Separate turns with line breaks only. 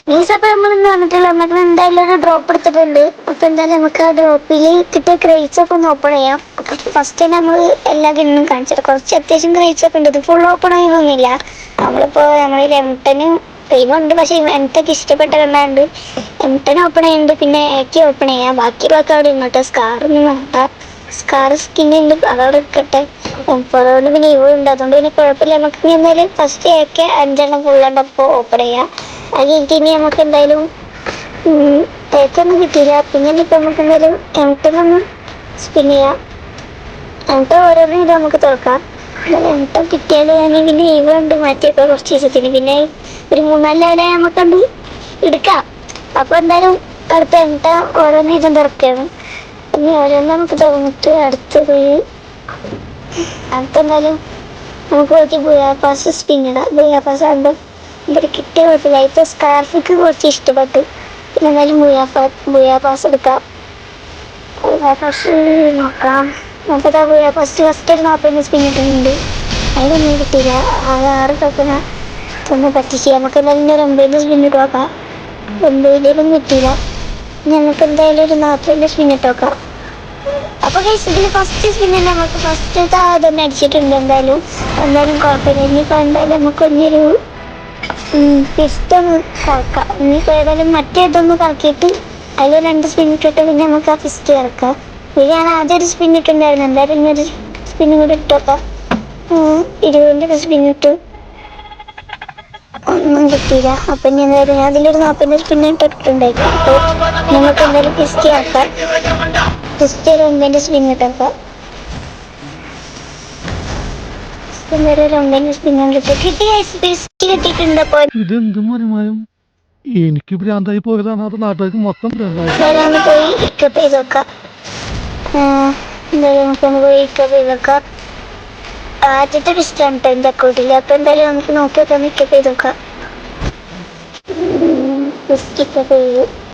Means നമ്മൾ വന്നിട്ടില്ല, നമുക്ക് എന്തായാലും ഒരു ഡ്രോപ്പ് എടുത്തിട്ടുണ്ട്. അപ്പൊ എന്തായാലും നമുക്ക് ആ ഡ്രോപ്പിൽ കിട്ടിയ ക്രേറ്റ്സ് ഒക്കെ ഒന്ന് ഓപ്പൺ ചെയ്യാം. ഫസ്റ്റ് തന്നെ നമ്മൾ എല്ലാ ഗണ്ണും കാണിച്ചത് കുറച്ച് അത്യാവശ്യം ക്രേറ്റ്സ് ഒക്കെ ഉണ്ട്. ഇത് ഫുൾ ഓപ്പൺ ആയൊന്നുമില്ല. നമ്മളിപ്പോ നമ്മൾ എംടെനും ഉണ്ട്, പക്ഷെ എംടെക്ക് ഇഷ്ടപ്പെട്ട കണ്ടാണ്ട് എംടെൻ ഓപ്പൺ ചെയ്യുന്നുണ്ട്. പിന്നെ എക്ക് ഓപ്പൺ ചെയ്യാം. ബാക്കിയുള്ളതൊക്കെ അവിടെ ഇങ്ങോട്ടെ. സ്കാറൊന്നും വേണ്ട, സ്കാർ സ്കിന്നുണ്ട്, അതവിടെ ഇരിക്കട്ടെ. അതുകൊണ്ട് പിന്നെ ഇവുണ്ട്, അതുകൊണ്ട് പിന്നെ കുഴപ്പമില്ല. നമുക്ക് എന്തായാലും ഫസ്റ്റ് എക്ക് 5 ഫുള്ളുണ്ടപ്പോൾ ഓപ്പൺ ചെയ്യാം. അത് ഇനി നമുക്ക് എന്തായാലും തേക്കൊന്നും കിട്ടിയില്ല. പിന്നെ ഇപ്പം നമുക്ക് എന്തായാലും എംടെനൊന്ന് സ്പിൻ ചെയ്യാം. എംടെ ഓരോന്നും ഇത് നമുക്ക് തുറക്കാം. എംടെ കിട്ടിയാൽ ഞാൻ പിന്നെ ഇവുണ്ട് മാറ്റിയൊക്കെ കുറച്ച് ദിവസത്തിന്. പിന്നെ ഒരു 3-4 ലെവലെ നമുക്കുണ്ട് എടുക്കാം. അപ്പോൾ എന്തായാലും അടുത്ത എംടെ ഓരോന്നും ഇതും തുറക്കുകയാണ്. ഇനി ഓരോന്നും നമുക്ക് തുറന്നിട്ട് അടുത്തത് അടുത്തെന്തായാലും നമുക്ക് കുറച്ച് ബുയാപാസ് സ്പിൻ ഇടാം. ബുയാപാസ് ആകുമ്പോൾ ഇവിടെ കിട്ടിയ കുഴപ്പമില്ല. ഇപ്പോൾ സ്കാർഫിക്ക് കുറച്ച് ഇഷ്ടപ്പെട്ടു. പിന്നെ എന്തായാലും ബുയാപാസ് എടുക്കാം. ബുയാപാസ് നോക്കാം. നമുക്കതാ ബുയാപാസ് ഫസ്റ്റ് ഒരു 40 സ്പിൻ ഇട്ടിട്ടുണ്ട്. അതിനൊന്നും കിട്ടിയില്ല. ആകെ 6 ടോക്കന ഒന്ന് പറ്റിച്ച്. നമുക്ക് എന്തായാലും ഒരു 9 സ്പിൻ ഇട്ട് നോക്കാം. 9 കിട്ടിയില്ല. നമുക്ക് എന്തായാലും ഒരു 40 സ്പിൻ ഇട്ട് നോക്കാം. അപ്പോൾ ഇതിൽ ഫസ്റ്റ് സ്പിൻ തന്നെ നമുക്ക് ഫസ്റ്റ് തന്നെ അടിച്ചിട്ടുണ്ട്. എന്തായാലും കുഴപ്പമില്ല. ഇനിയിപ്പോൾ എന്തായാലും നമുക്ക് ഒന്നൊരു ഫിസ്റ്റൊന്ന് കളക്കാം. ഇനിയിപ്പോൾ ഏതായാലും മറ്റേതൊന്ന് കളക്കിയിട്ട് അതിൽ 2 സ്പിൻ ഇട്ടിട്ട് പിന്നെ നമുക്ക് ആ ഫിസ്റ്റ് കളക്കാം. പിന്നെ ഞാൻ ആദ്യം ഒരു സ്പിൻ ഇട്ടുണ്ടായിരുന്നു. എന്തായാലും ഇന്നൊരു സ്പിന്നും കൂടി ഇട്ടോക്കാം. 20 സ്പിൻ ഇട്ടു, ഒന്നും കിട്ടിയില്ല. അപ്പം ഇനി എന്തായാലും ഞാൻ അതിലൊരു 40 സ്പിൻ ഇട്ടിട്ടുണ്ടായിരുന്നു. അപ്പോൾ നമുക്ക് എന്തായാലും ഫിസ്റ്റ് കളക്കാം. ഫിസ്റ്റ് ഒരു 9 സ്പിൻ ഇട്ടേക്കാം.
ഇതെന്തും മറിമായും എനിക്ക് ഭ്രാന്തായി പോയതാണ്. അത് നാട്ടുകാർക്ക് മൊത്തം ഭ്രാന്തായി.
ആദ്യത്തെ പിസ്റ്റാണ് കേട്ടോ എൻ്റെ അക്കൗണ്ടിൽ. അപ്പൊ എന്തായാലും നമുക്ക് നോക്കി വെക്കാൻ മിക്കപ്പ് ചെയ്ത് നോക്കാം.